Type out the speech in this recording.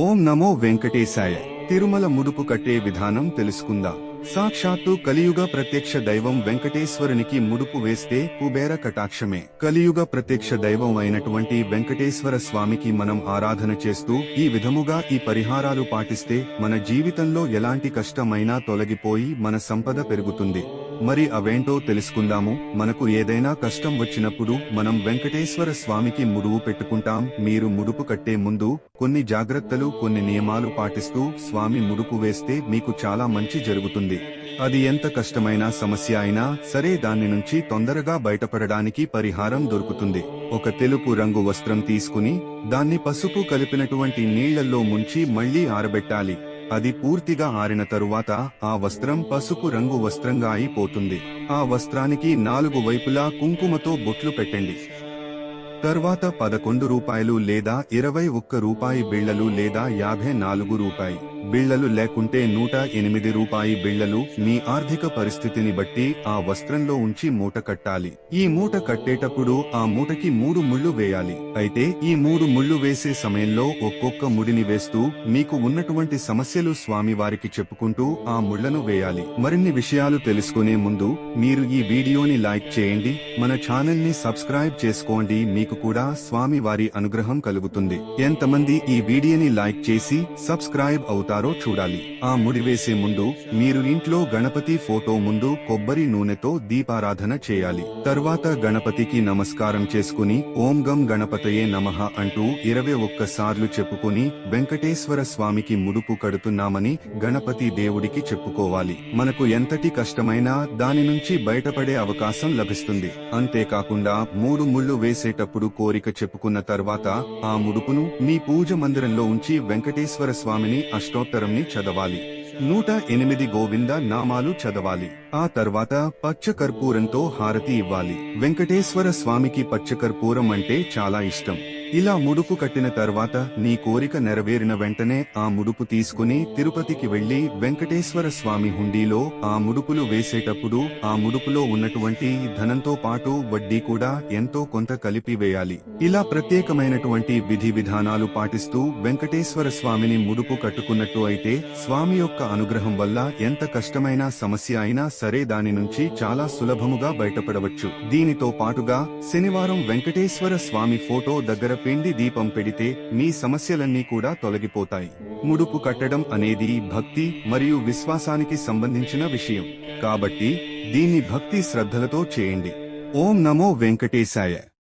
ఓం నమో వెంకటేశాయ. తిరుమల ముడుపు కట్టే విధానం తెలుసుకుందాం. సాక్షాత్తు కలియుగ ప్రత్యక్ష దైవం వెంకటేశ్వరునికి ముడుపు వేస్తే కుబేర కటాక్షమే. కలియుగ ప్రత్యక్ష దైవం అయినటువంటి వెంకటేశ్వర స్వామికి మనం ఆరాధన చేస్తూ ఈ విధముగా ఈ పరిహారాలు పాటిస్తే మన జీవితంలో ఎలాంటి కష్టమైనా తొలగిపోయి మన సంపద పెరుగుతుంది. మరి అవేంటో తెలుసుకుందాము. మనకు ఏదైనా కష్టం వచ్చినప్పుడు మనం వెంకటేశ్వర స్వామికి ముడుపు పెట్టుకుంటాం. మీరు ముడుపు కట్టే ముందు కొన్ని జాగ్రత్తలు, కొన్ని నియమాలు పాటిస్తూ స్వామి ముడుపు వేస్తే మీకు చాలా మంచి జరుగుతుంది. అది ఎంత కష్టమైన సమస్య అయినా సరే దాని నుంచి తొందరగా బయటపడడానికి పరిహారం దొరుకుతుంది. ఒక తెలుపు రంగు వస్త్రం తీసుకుని దాన్ని పసుపు కలిపినటువంటి నీళ్లలో ముంచి మళ్లీ ఆరబెట్టాలి. అది పూర్తిగా ఆరిన తరువాత ఆ వస్త్రం పసుపు రంగు వస్త్రంగా అయిపోతుంది. ఆ వస్త్రానికి 4 వైపులా కుంకుమతో బొట్లు పెట్టండి. తర్వాత 11 రూపాయలు లేదా 21 రూపాయి బిళ్లలు లేదా 54 రూపాయి బిళ్లలు లేకుంటే 108 రూపాయి బిళ్లలు మీ ఆర్థిక పరిస్థితిని బట్టి ఆ వస్త్రంలో ఉంచి మూట కట్టాలి. ఈ మూట కట్టేటప్పుడు ఆ మూటకి 3 ముళ్లు వేయాలి. అయితే ఈ 3 ముళ్లు వేసే సమయంలో ఒక్కొక్క ముడిని వేస్తూ మీకు ఉన్నటువంటి సమస్యలు స్వామి వారికి చెప్పుకుంటూ ఆ ముళ్లను వేయాలి. మరిన్ని విషయాలు తెలుసుకునే ముందు మీరు ఈ వీడియోని లైక్ చేయండి, మన ఛానల్ ని సబ్స్క్రైబ్ చేసుకోండి. మీకు కూడా స్వామి వారి అనుగ్రహం కలుగుతుంది. ఎంతమంది ఈ వీడియోని లైక్ చేసి సబ్స్క్రైబ్ అవుతారో చూడాలి. ఆ ముడి వేసే ముందు మీరు ఇంట్లో గణపతి ఫోటో ముందు కొబ్బరి నూనెతో దీపారాధన చేయాలి. తరువాత గణపతికి నమస్కారం చేసుకుని ఓం గం గణపతయే నమః అంటూ 21 సార్లు చెప్పుకుని వెంకటేశ్వర స్వామికి ముడుపు కడుతున్నామని గణపతి దేవుడికి చెప్పుకోవాలి. మనకు ఎంతటి కష్టమైనా దాని నుంచి బయటపడే అవకాశం లభిస్తుంది. అంతేకాకుండా 3 ముళ్లు వేసేటప్పుడు కోరిక చెప్పుకున్న తర్వాత ఆ ముడుపును మీ పూజ మందిరంలో ఉంచి వెంకటేశ్వర స్వామిని అష్టోత్తరంని చదవాలి. 108 గోవింద నామాలు చదవాలి. ఆ తర్వాత పచ్చకర్పూరంతో హారతి ఇవ్వాలి. వెంకటేశ్వర స్వామికి పచ్చకర్పూరం అంటే చాలా ఇష్టం. ఇలా ముడుపు కట్టిన తర్వాత నీ కోరిక నెరవేరిన వెంటనే ఆ ముడుపు తీసుకుని తిరుపతికి వెళ్లి వెంకటేశ్వర స్వామి హుండీలో ఆ ముడుపులు వేసేటప్పుడు ఆ ముడుపులో ఉన్నటువంటి ధనంతో పాటు వడ్డీ కూడా ఎంతో కొంత కలిపి వేయాలి. ఇలా ప్రత్యేకమైనటువంటి విధి విధానాలు పాటిస్తూ వెంకటేశ్వర స్వామిని ముడుపు కట్టుకున్నట్టు అయితే స్వామి యొక్క అనుగ్రహం వల్ల ఎంత కష్టమైన సమస్య అయినా సరే దాని నుంచి చాలా సులభముగా బయటపడవచ్చు. దీనితో పాటుగా శనివారం వెంకటేశ్వర స్వామి ఫోటో దగ్గర పిండి దీపం పెడితే మీ సమస్యలన్నీ కూడా తొలగిపోతాయి. ముడుపు కట్టడం అనేది భక్తి మరియు విశ్వాసానికి సంబంధించిన విషయం కాబట్టి దీన్ని భక్తి శ్రద్ధలతో చేయండి. ఓం నమో వెంకటేశాయ.